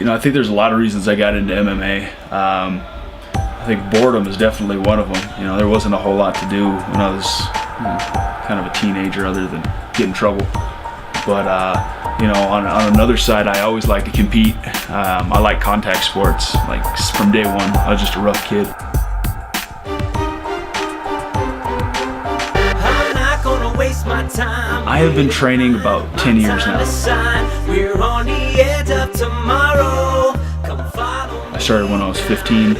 I think there's a lot of reasons I got into MMA. I think boredom is definitely one of them. There wasn't a whole lot to do when I was kind of a teenager other than get in trouble. But on another side, I always like to compete. I like contact sports. Like from day one, I was just a rough kid. I have been training about 10 years now. I started when I was 15.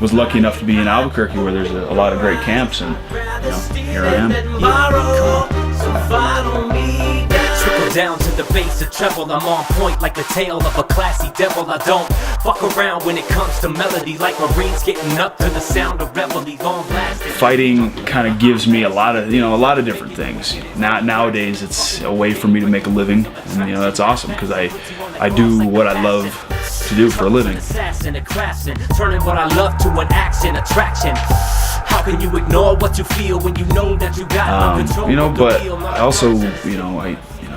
Was lucky enough to be in Albuquerque where there's a lot of great camps, and here I am. Down to the base of treble, I'm on point like the tail of a classy devil. I don't fuck around when it comes to melody, like Marines getting up to the sound of reveille. Long lasting. Fighting kind of gives me a lot of different things. Nowadays, it's a way for me to make a living, and that's awesome because I do what I love to do for a living. Turning what I love to an action attraction. How can you ignore what you feel when you know that you got no control? But I also,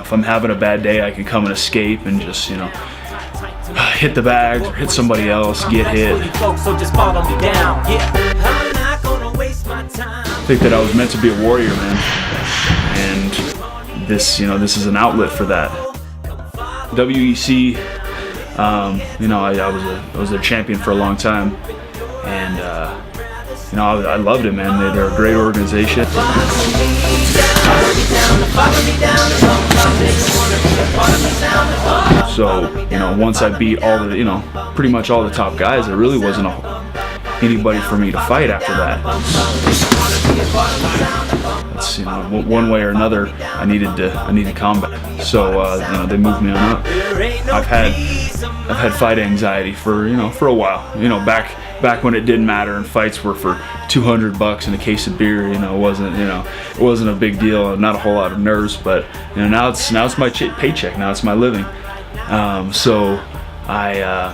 if I'm having a bad day, I can come and escape and just, hit the bag or hit somebody else, get hit. I think that I was meant to be a warrior, man, and this is an outlet for that. WEC, I was a champion for a long time, and I loved it, man. They're a great organization. So, once I beat all the, pretty much all the top guys, there really wasn't anybody for me to fight after that. It's, one way or another, I needed combat. So, they moved me on up. I've had fight anxiety for a while. Back when it didn't matter and fights were for $200 and a case of beer, it wasn't a big deal, not a whole lot of nerves, but now it's my paycheck, now it's my living. So I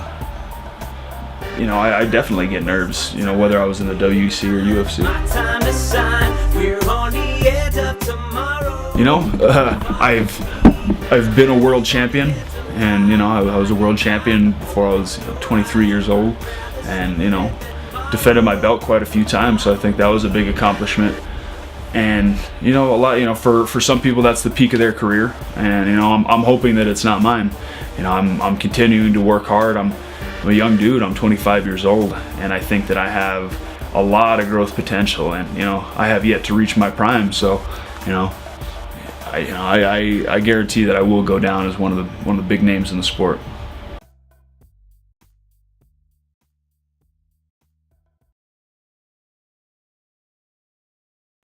definitely get nerves, whether I was in the WEC or UFC. I've been a world champion, and I was a world champion before I was 23 years old. And defended my belt quite a few times, so I think that was a big accomplishment. And a lot, for some people that's the peak of their career, and I'm hoping that it's not mine. I'm continuing to work hard. I'm a young dude. I'm 25 years old, and I think that I have a lot of growth potential, and I have yet to reach my prime. So I guarantee that I will go down as one of the big names in the sport.